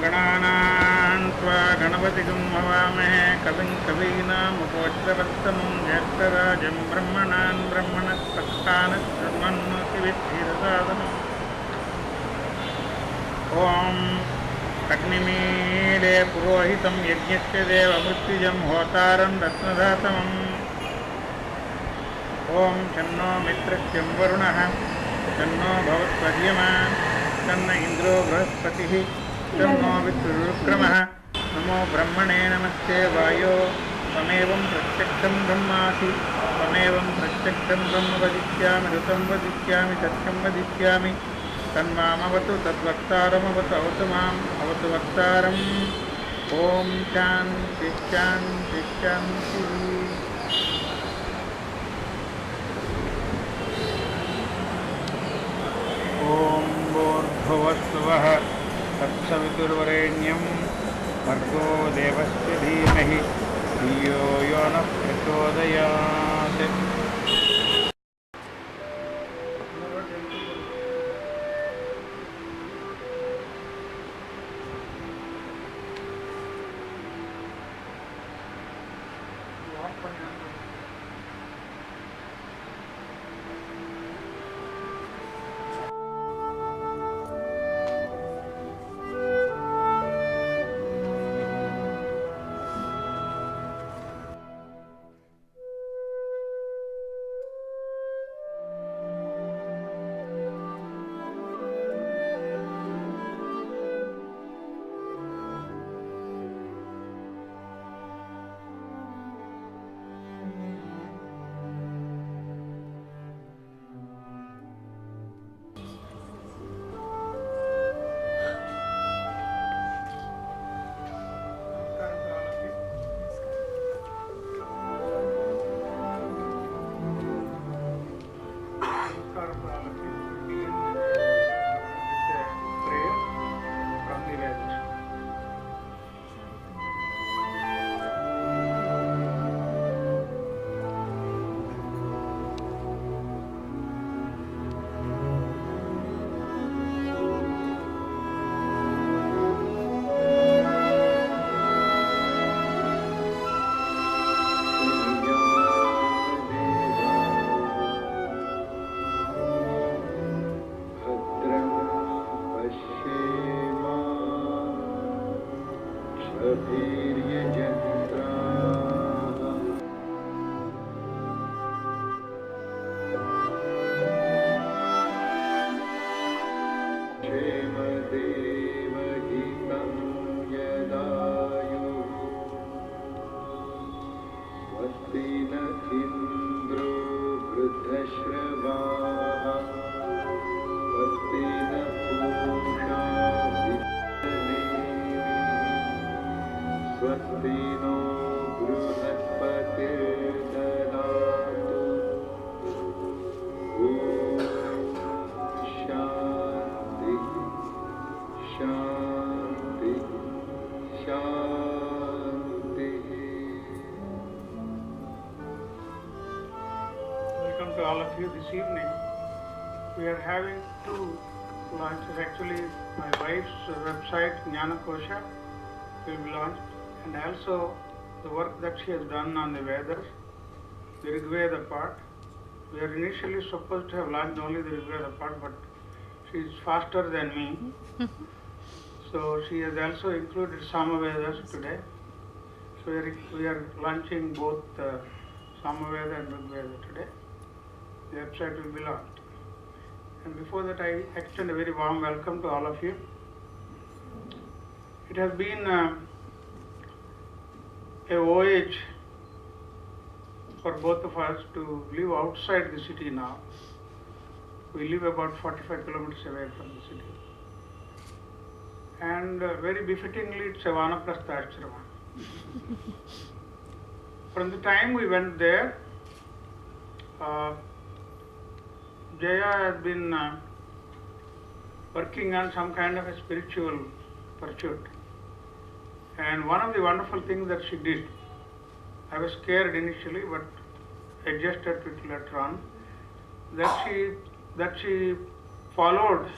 गणानां त्वा गणपतिगं हवामहे कविं कवीनामुपवज्रवत्तमं ज्येष्ठराजं ब्रह्मणान् ब्रह्मणस्पत्तानशृण्वन्नोतिविद्धिरसादनम् ॐ अग्निमीले पुरोहितं यज्ञस्य देवमृत्युजं होतारं रत्नधातमम् ॐ शन्नो मित्रस्य वरुणः शन्नो भवत्पर्यमा तन्न इन्द्रो बृहस्पतिः तन्नो विष्णुरुक्रमः नमो ब्रह्मणे नमस्ते वायो त्वमेवं प्रत्यक्षं ब्रह्मासि त्वमेवं प्रत्यक्षं ब्रह्म वदिष्यामि ऋतं वदिष्यामि सत्यं वदिष्यामि तन्मामवतु तद्वक्तारमवतु अवतु माम् अवतु वक्तारम् ॐ शान्ति शान्ति शान्तिः। ॐ भूर्भुवस्सुवः तत्सवितुर्वरेण्यं भर्गो देवस्य धीमहि धियो यो नः प्रचोदयात्। Welcome to all of you this evening. We are having two launches. Actually, my wife's website, Jnanakosha, will be launched, and also the work that she has done on the Vedas, the Rigveda part. We are initially supposed to have launched only the Rigveda part, but she is faster than me. So she has also included Samavedas today. So we are launching both Samaveda and Rigveda today. The website will be launched. And before that, I extend a very warm welcome to all of you. It has been a voyage for both of us to live outside the city now. We live about 45 kilometers away from the city. And very befittingly, it's a Vanaprastha ashrama. From the time we went there, Jaya has been working on some kind of a spiritual pursuit. And one of the wonderful things that she did, I was scared initially, but adjusted to it later on, that she followed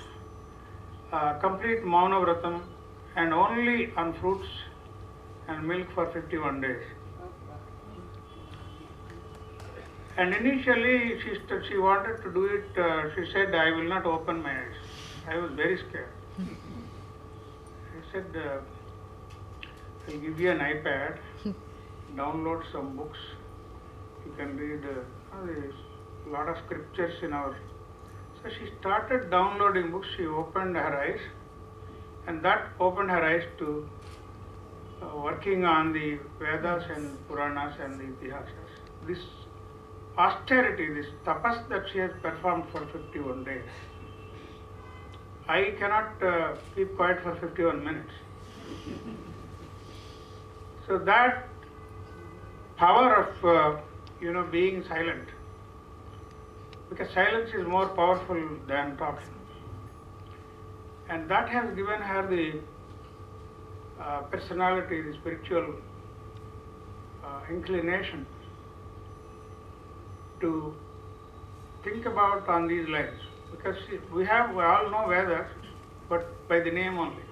complete Mauna Vratam and only on fruits and milk for 51 days. And initially she wanted to do it, she said, I will not open my eyes. I was very scared. I said, I'll give you an iPad, download some books. You can read a lot of scriptures in our... So she started downloading books. She opened her eyes, and that opened her eyes to working on the Vedas and Puranas and the Itihasas. This austerity, this tapas that she has performed for 51 days. I cannot keep quiet for 51 minutes. So that power of being silent, because silence is more powerful than talking, and that has given her the personality, the spiritual inclination to think about on these lines, because we all know Vedas, but by the name only.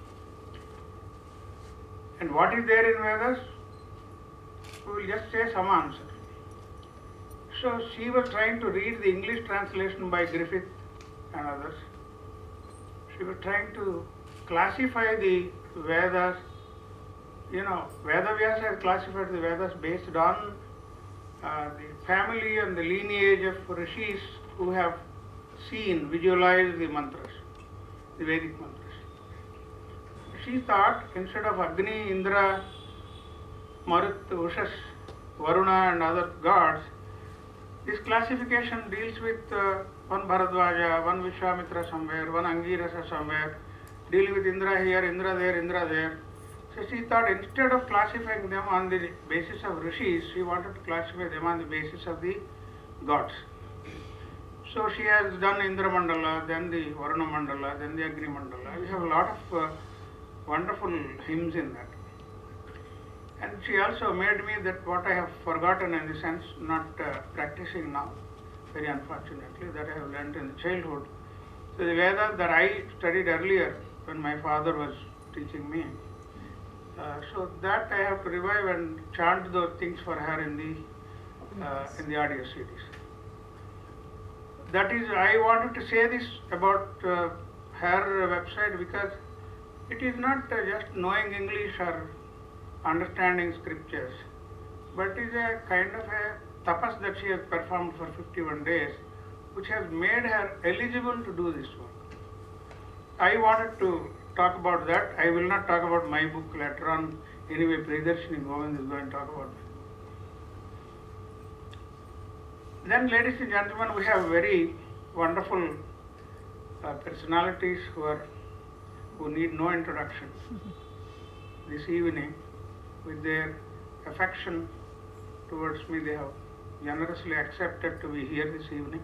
And what is there in Vedas? We will just say some answer. So she was trying to read the English translation by Griffith and others. She was trying to classify the Vedas. Vedavyasa has classified the Vedas based on the family and the lineage of rishis who have visualized the mantras, the Vedic mantras. She thought instead of Agni, Indra, Marut, Ushas, Varuna and other gods, this classification deals with one Bharadwaja, one Vishwamitra somewhere, one Angirasa somewhere, dealing with Indra here, Indra there. So she thought instead of classifying them on the basis of rishis, she wanted to classify them on the basis of the gods. So she has done Indra Mandala, then the Varuna Mandala, then the Agni Mandala. We have a lot of wonderful hymns in that. And she also made me that what I have forgotten, in the sense not practicing now, very unfortunately, that I have learnt in childhood. So the Vedas that I studied earlier when my father was teaching me, so that I have to revive and chant those things for her in the audio CDs. That is, I wanted to say this about her website, because it is not just knowing English or understanding scriptures, but it is a kind of a tapas that she has performed for 51 days, which has made her eligible to do this work. I wanted to talk about that. I will not talk about my book later on. Anyway, Priyadarshini Govind is going to talk about it. Then, ladies and gentlemen, we have very wonderful personalities who need no introduction. This evening, with their affection towards me, they have generously accepted to be here this evening.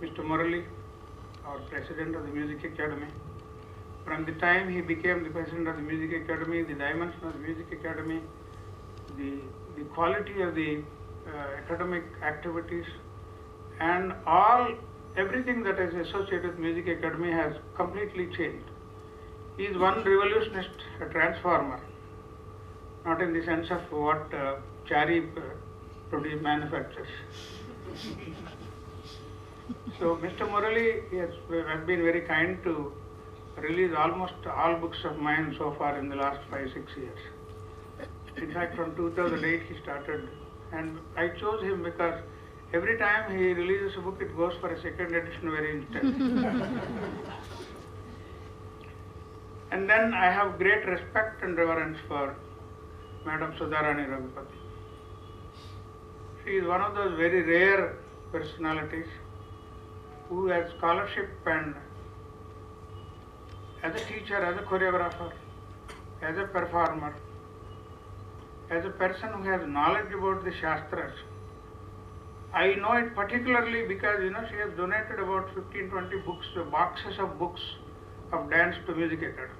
Mr. Murali, our President of the Music Academy. From the time he became the President of the Music Academy, the dimension of the Music Academy, the quality of the academic activities, and everything that is associated with Music Academy has completely changed. He is one revolutionist, a transformer, not in the sense of what Chari manufactures. So Mr. Murali has been very kind to release almost all books of mine so far in the last 5-6 years. In fact, from 2008 he started, and I chose him because every time he releases a book, it goes for a second edition very instantly. And then I have great respect and reverence for Madam Sudharani Raghupati. She is one of those very rare personalities who has scholarship, and as a teacher, as a choreographer, as a performer, as a person who has knowledge about the Shastras. I know it particularly because she has donated about 15-20 books, boxes of books of dance to Music Academy.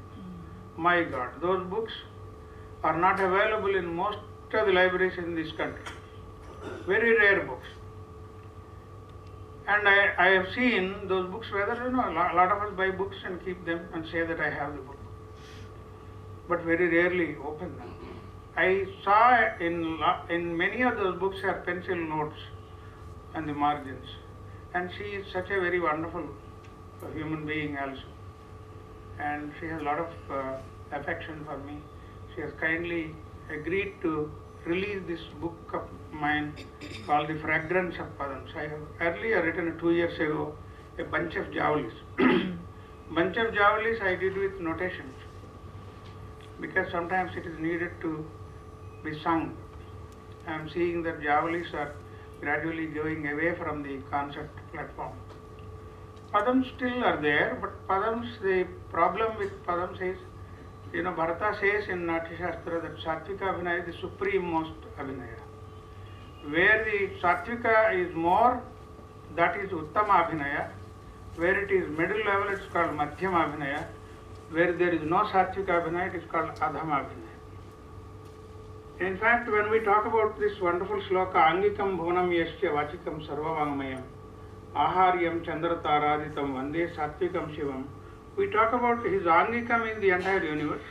My God, those books are not available in most of the libraries in this country. Very rare books. And I have seen those books, whether a lot of us buy books and keep them and say that I have the book. but very rarely open them. I saw in many of those books are pencil notes on the margins, and she is such a very wonderful human being also, and she has a lot of affection for me. She has kindly agreed to release this book of mine called The Fragrance of Padams. I have earlier written 2 years ago a bunch of javalis. Bunch of javalis I did with notations because sometimes it is needed to be sung. I am seeing that javalis are gradually going away from the concert platform. Padams still are there, but Padams, the problem with Padams is, Bharata says in Natya Shastra that Sattvika Abhinaya is the supreme most Abhinaya. Where the Sattvika is more, that is Uttama Abhinaya. Where it is middle level, it is called Madhyama Abhinaya. Where there is no Sattvika Abhinaya, it is called Adhama Abhinaya. In fact, when we talk about this wonderful sloka, Angikam Bhunam Yasya Vachikam Sarvavangmayam, Aharyam Chandrataraditam Vande Sattvikam Shivam, we talk about his Angikam in the entire universe.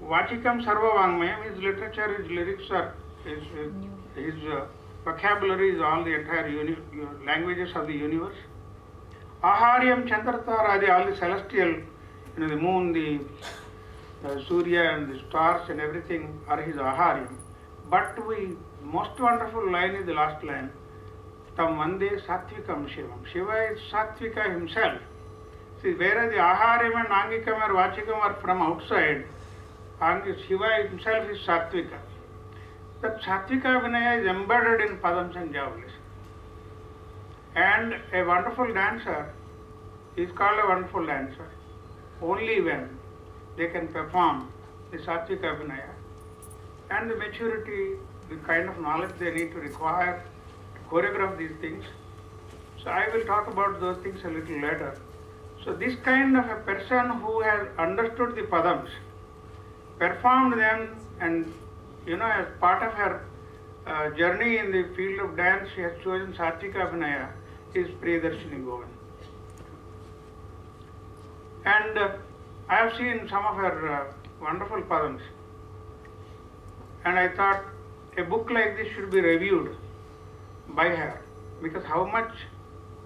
Vachikam Sarvavangmayam, his literature, his lyrics are, his vocabulary is all the entire languages of the universe. Aharyam Chandrataradi, all the celestial, the moon, the Surya and the stars and everything are his Aharyam. But most wonderful line is the last line. Tam Vande Sattvikam Shivam. Shiva is Sattvika himself. See, whereas the Aharyam and Angikam or Vachikam are from outside, Shiva himself is Sattvika. That Sattvika Vinaya is embedded in Padams and Javalis. And a wonderful dancer is called a wonderful dancer only when they can perform the Sattvika Vinaya and the maturity, the kind of knowledge they need to require to choreograph these things. So I will talk about those things a little later. So this kind of a person who has understood the Padams, performed them, and as part of her journey in the field of dance, she has chosen Sattvika Abhinaya, is Priyadarshini Govind. And I have seen some of her wonderful Padams, and I thought a book like this should be reviewed by her, because how much,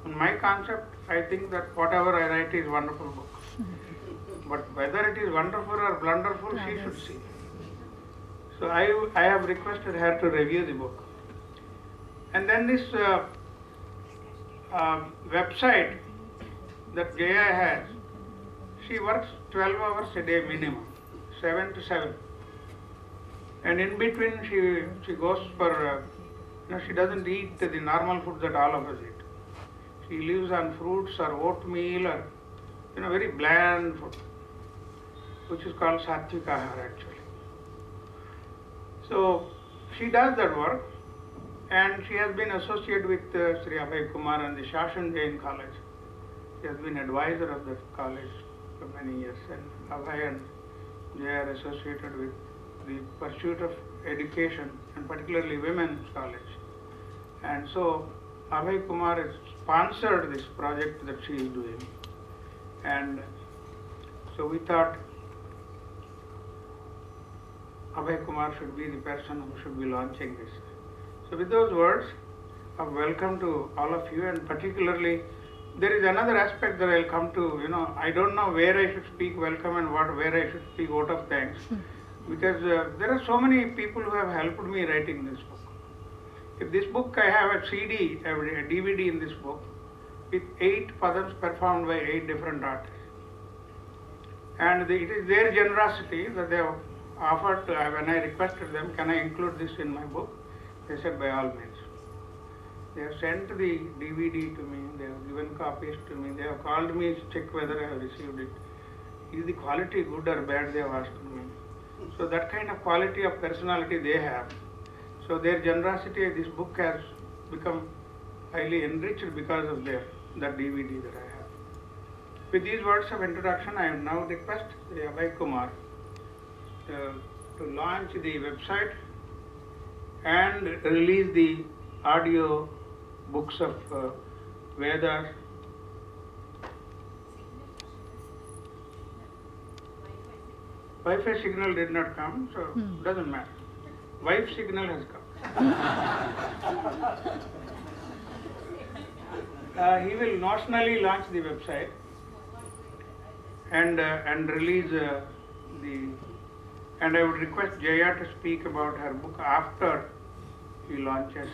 in my concept, I think that whatever I write is wonderful book. But whether it is wonderful or blunderful, she should see. So I have requested her to review the book. And then this website that Jaya has, she works 12 hours a day minimum, 7 to 7. And in between she goes for, she doesn't eat the normal food that all of us eat. She lives on fruits or oatmeal or, very bland food, which is called Sattvika Ahara actually. So she does that work, and she has been associated with Sri Abhay Kumar and the Shashan Jain College. She has been advisor of that college for many years, and Abhay and Jaya are associated with the pursuit of education, and particularly women's college. And so Abhay Kumar has sponsored this project that she is doing. And so we thought Abhay Kumar should be the person who should be launching this. So with those words of welcome to all of you, and particularly there is another aspect that I'll come to, I don't know where I should speak welcome and where I should speak vote of thanks, because there are so many people who have helped me writing this book. If this book, I have a CD, a DVD in this book with 8 Padams performed by 8 different artists. And it is their generosity that they have offered, when I requested them, can I include this in my book? They said, by all means. They have sent the DVD to me, they have given copies to me, they have called me to check whether I have received it. Is the quality good or bad, they have asked me. So that kind of quality of personality they have. So their generosity, this book has become highly enriched because of that DVD that I have. With these words of introduction, I now request Abhay Kumar to launch the website and release the audio books of Vedas. Wi-Fi signal did not come, so doesn't matter. Wife signal has come. He will notionally launch the website and release and I would request Jaya to speak about her book after he launches.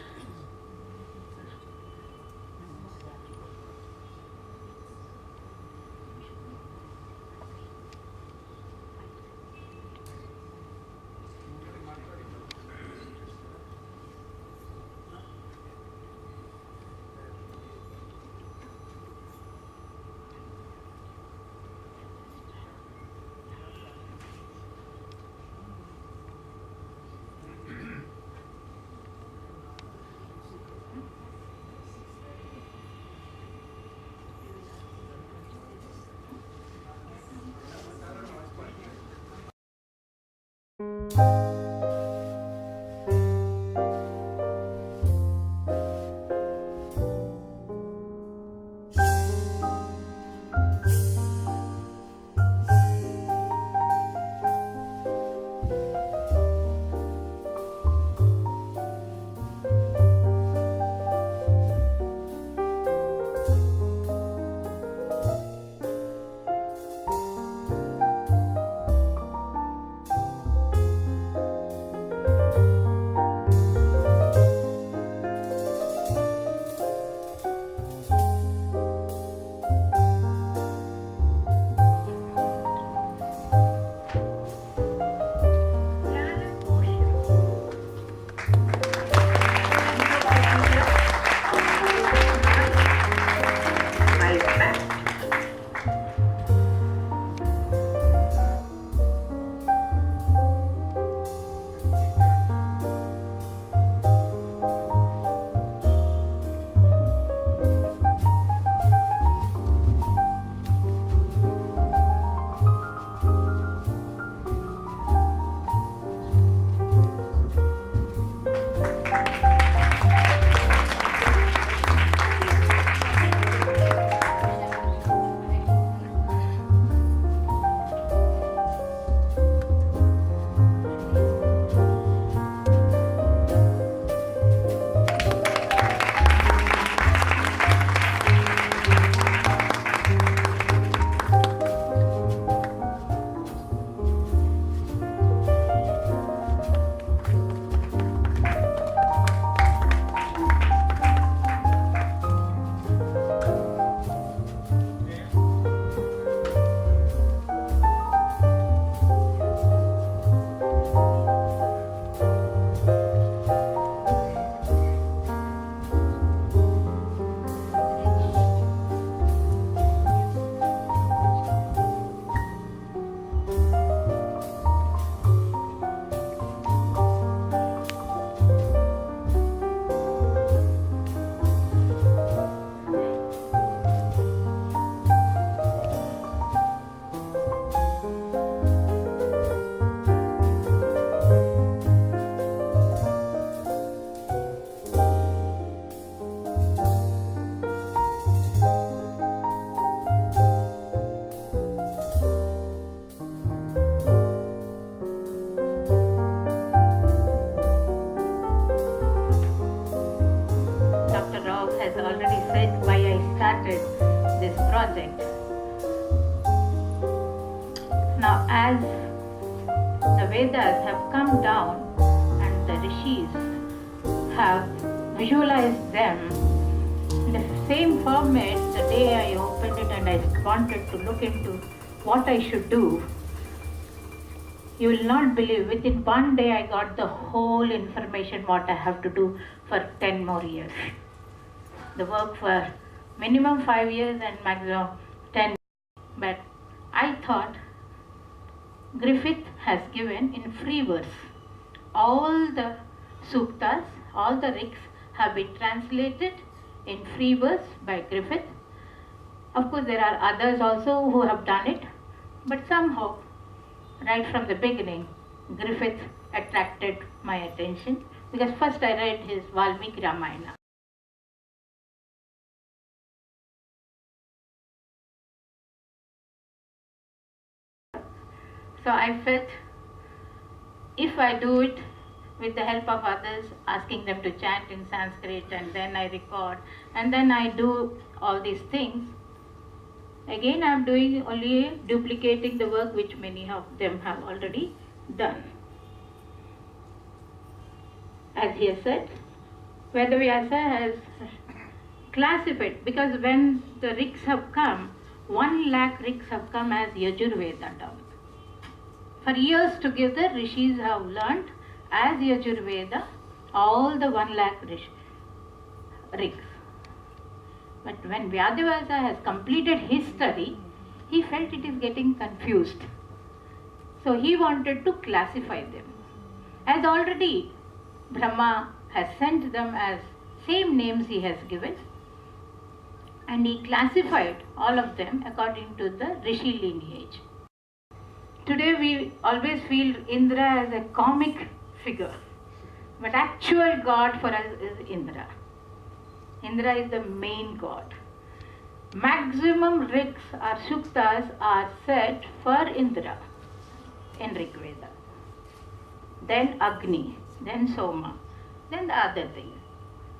project. Now, as the Vedas have come down and the Rishis have visualized them in the same format, the day I opened it and I wanted to look into what I should do, you will not believe, within one day I got the whole information what I have to do for 10 more years. The work for minimum 5 years and maximum 10. But I thought Griffith has given in free verse. All the suktas, all the rigs have been translated in free verse by Griffith. Of course, there are others also who have done it, but somehow, right from the beginning, Griffith attracted my attention because first I read his Valmiki Ramayana. So I felt if I do it with the help of others, asking them to chant in Sanskrit, and then I record, and then I do all these things, again I am doing only duplicating the work which many of them have already done. As he has said, Vedavyasa has classified, because when the rigs have come, 1 lakh rigs have come as Yajurveda down. For years together, rishis have learnt as Yajurveda all the 1 lakh rigs. But when Vyadhyavasa has completed his study, he felt it is getting confused. So he wanted to classify them. As already Brahma has sent them as same names he has given, and he classified all of them according to the Rishi lineage. Today we always feel Indra as a comic figure, but actual god for us is Indra. Indra is the main god. Maximum rigs or suktas are said for Indra in Rig Veda. Then Agni, then Soma, then the other things,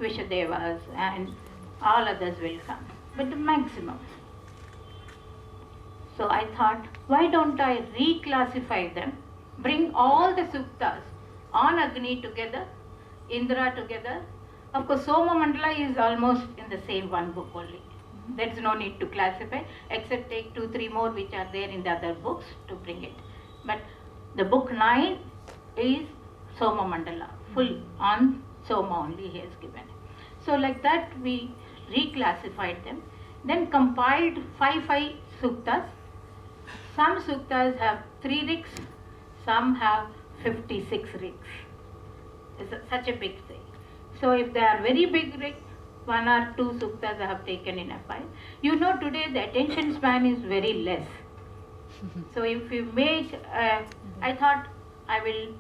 Vishadevas and all others will come, but the maximum. So I thought, why don't I reclassify them, bring all the suktas on Agni together, Indra together. Of course, Soma Mandala is almost in the same one book only. There's no need to classify, except take 2-3 more which are there in the other books to bring it. But the book 9 is Soma Mandala, full on Soma only he has given. So like that we reclassified them, then compiled 5 suktas. Some suktas have 3 rigs, some have 56 rigs. It's such a big thing. So if they are very big rigs, 1 or 2 suktas I have taken in a file. You know, today the attention span is very less. So if you make, I thought I will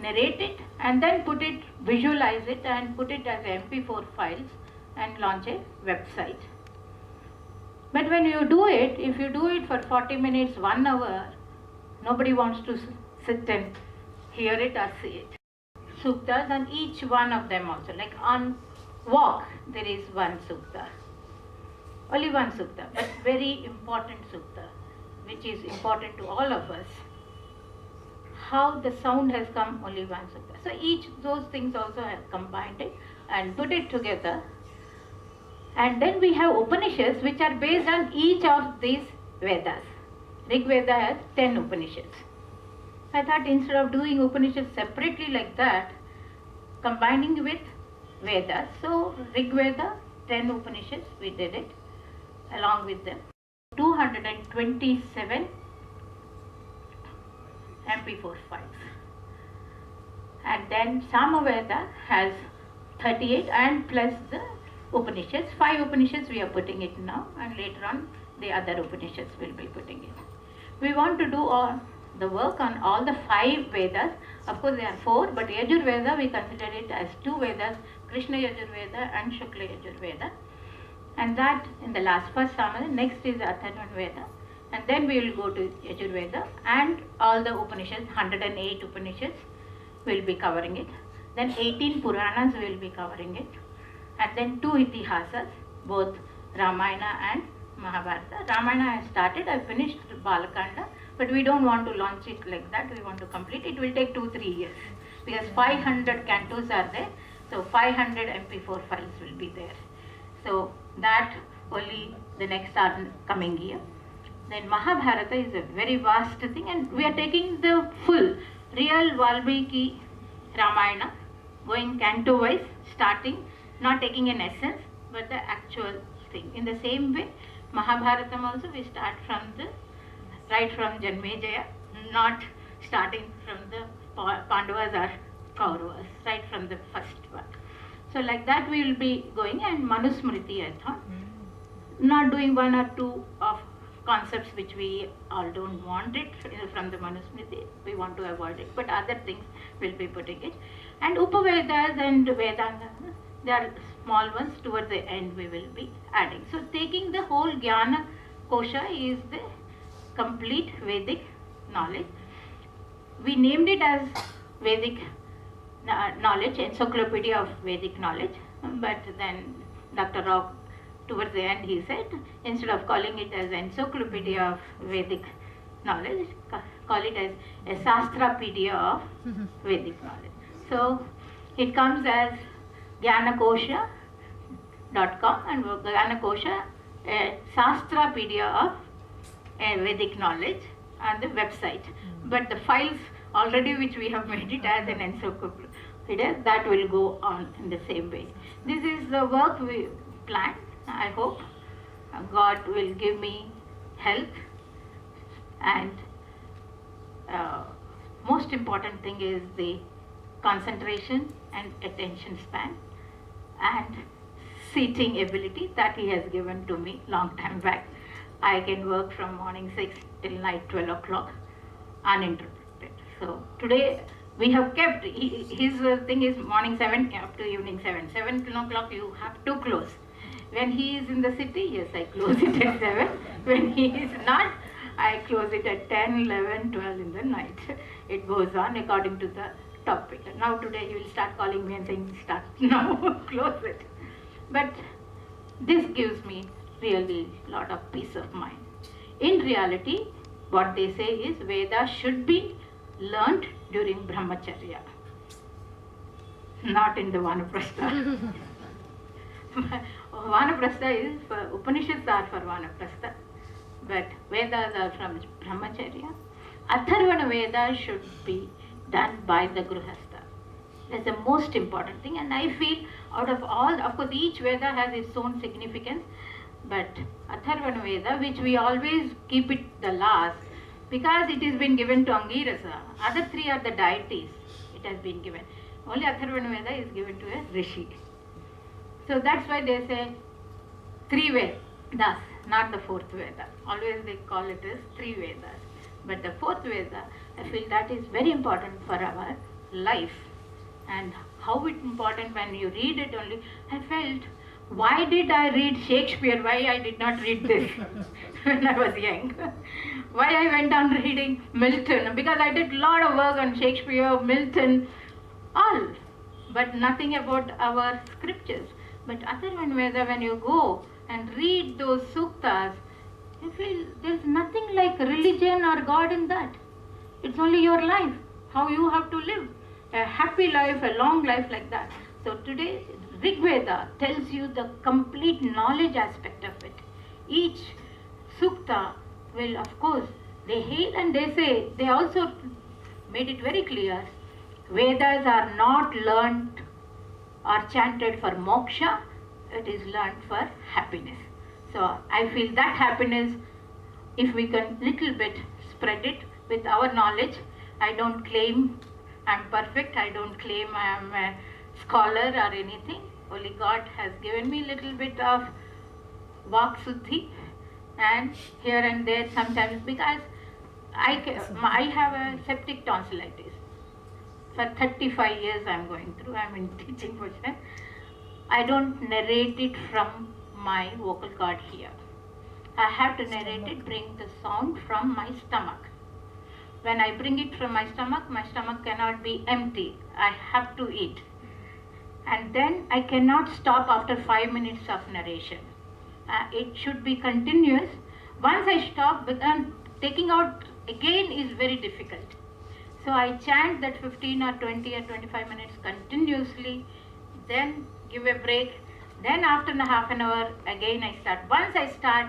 narrate it and then put it, visualize it and put it as MP4 files and launch a website. But when you do it, if you do it for 40 minutes, 1 hour, nobody wants to sit and hear it or see it. Suktas and each one of them also, like on walk there is 1 sukta, only 1 sukta, but very important sukta, which is important to all of us. How the sound has come, only 1 sukta. So each those things also have combined it and put it together. And then we have Upanishads which are based on each of these Vedas. Rig Veda has 10 Upanishads. I thought instead of doing Upanishads separately like that, combining with Vedas, so Rig Veda, 10 Upanishads, we did it along with them. 227 MP4 files. And then Samaveda has 38 and plus the Upanishads. 5 Upanishads we are putting it now, and later on the other Upanishads will be putting it. We want to do all the work on all the 5 Vedas. Of course there are 4, but Yajurveda we consider it as 2 Vedas, Krishna Yajurveda and Shukla Yajurveda. And that in the first Samaveda, next is Atharvana Veda, and then we will go to Yajurveda and all the Upanishads, 108 Upanishads will be covering it. Then 18 Puranas will be covering it. And then 2 Itihasas, both Ramayana and Mahabharata. Ramayana I started, I finished Balakanda, but we don't want to launch it like that, we want to complete it. It will take 2-3 years because 500 cantos are there, so 500 MP4 files will be there. So that only the next coming year. Then Mahabharata is a very vast thing, and we are taking the full real Valmiki Ramayana, going canto wise, starting, not taking an essence, but the actual thing. In the same way, Mahabharatam also we start from right from Janmejaya, not starting from the Pandavas or Kauravas, right from the first one. So like that we will be going, and Manusmriti I thought, not doing 1 or 2 of concepts which we all don't want it from the Manusmriti, we want to avoid it, but other things will be putting it. And Upavedas and Vedanta, they are small ones, towards the end we will be adding. So taking the whole Jnanakosha is the complete Vedic knowledge. We named it as Vedic knowledge, Encyclopedia of Vedic Knowledge, but then Dr. Rao, towards the end, he said, instead of calling it as Encyclopedia of Vedic Knowledge, call it as a Shastrapedia of Vedic Knowledge. So it comes as Jnanakosha.com and Jnanakosha, a Shastrapedia of Vedic Knowledge on the website. But the files already which we have made it as an encyclopedia, that will go on in the same way. This is the work we planned. I hope God will give me health, and most important thing is the concentration and attention span and seating ability that He has given to me long time back. I can work from morning 6 till night 12 o'clock uninterrupted. So today we have kept, his thing is morning 7 up to evening 7. 7 o'clock you have to close. When he is in the city, yes, I close it at 7. When he is not, I close it at 10, 11, 12 in the night. It goes on according to the topic. Now today he will start calling me and saying, start now, close it. But this gives me really a lot of peace of mind. In reality, what they say is Veda should be learnt during Brahmacharya, not in the Vanaprastha. Vanaprastha is for, Upanishads are for Vanaprastha, but Vedas are from Brahmacharya. Atharvana Veda should be done by the Grihastha. That's the most important thing, and I feel out of all, of course each Veda has its own significance, but Atharvana Veda, which we always keep it the last, because it has been given to Angirasa. Other three are the deities, it has been given. Only Atharvana Veda is given to a Rishi. So that's why they say three Vedas, not the fourth Veda. Always they call it as three Vedas. But the fourth Veda, I feel that is very important for our life. And how it's important when you read it only, I felt, why did I read Shakespeare? Why I did not read this when I was young? Why I went on reading Milton? Because I did a lot of work on Shakespeare, Milton, all, but nothing about our scriptures. But Atharvana Veda, when you go and read those suktas, you feel there's nothing like religion or God in that. It's only your life, how you have to live a happy life, a long life like that. So today, Rig Veda tells you the complete knowledge aspect of it. Each sukta will, of course, they hail and they say, they also made it very clear, Vedas are not learnt or chanted for moksha, it is learnt for happiness. So I feel that happiness, if we can little bit spread it with our knowledge, I don't claim I'm perfect, I don't claim I am a scholar or anything. Only God has given me little bit of vak suddhi, and here and there sometimes, because I have a septic tonsillitis. For 35 years I am going through, I am in teaching position. I don't narrate it from my vocal cord here. I have to narrate it, bring the sound from my stomach. When I bring it from my stomach cannot be empty. I have to eat. And then I cannot stop after 5 minutes of narration. It should be continuous. Once I stop, taking out again is very difficult. So I chant that 15 or 20 or 25 minutes continuously, then give a break. Then after half an hour, again I start. Once I start,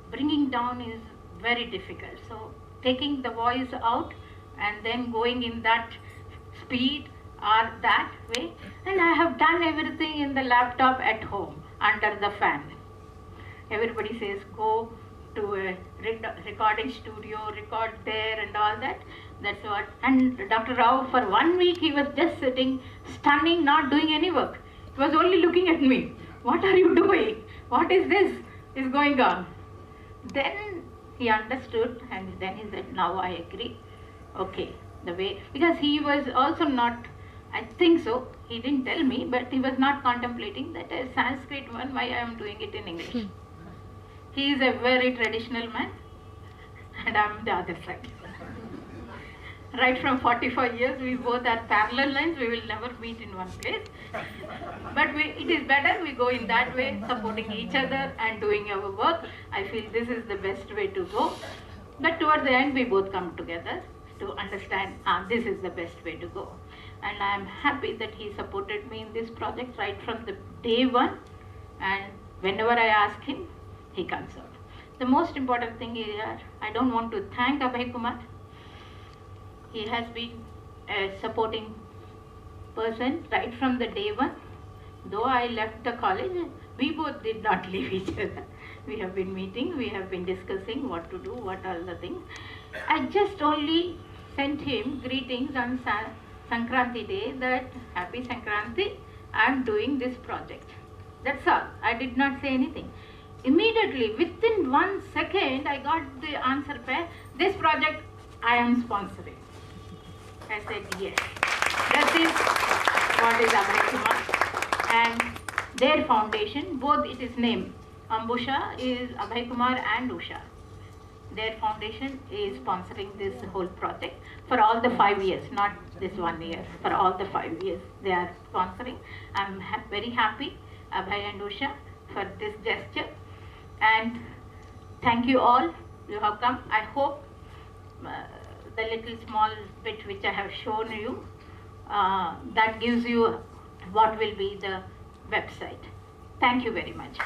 bringing down is very difficult. So taking the voice out and then going in that speed or that way. And I have done everything in the laptop at home under the fan. Everybody says go to a recording studio, record there and all that. That's what. And Dr. Rao, for 1 week he was just sitting, stunning, not doing any work. He was only looking at me. What are you doing? What is this is going on? Then he understood, and then he said, now I agree. Okay, the way, because he was also not, I think so, he didn't tell me, but he was not contemplating that a Sanskrit one, why I am doing it in English. He is a very traditional man, and I am the other side. Right from 45 years, we both are parallel lines. We will never meet in one place. But it is better we go in that way, supporting each other and doing our work. I feel this is the best way to go. But towards the end, we both come together to understand this is the best way to go. And I am happy that he supported me in this project right from the day one. And whenever I ask him, he comes up. The most important thing is I don't want to thank Abhay Kumar. He has been a supporting person right from the day one. Though I left the college, we both did not leave each other. We have been meeting, we have been discussing what to do, what are the things. I just only sent him greetings on Sankranti day that Happy Sankranti, I am doing this project. That's all. I did not say anything. Immediately, within 1 second, I got the answer back, this project I am sponsoring. I said yes. That is what is Abhay Kumar. And their foundation, both it is named. Ambusha is Abhay Kumar and Usha. Their foundation is sponsoring this whole project for all the 5 years, not this 1 year. For all the 5 years, they are sponsoring. I'm very happy, Abhay and Usha, for this gesture. And thank you all. You have come. I hope the little small bit which I have shown you, that gives you what will be the website. Thank you very much.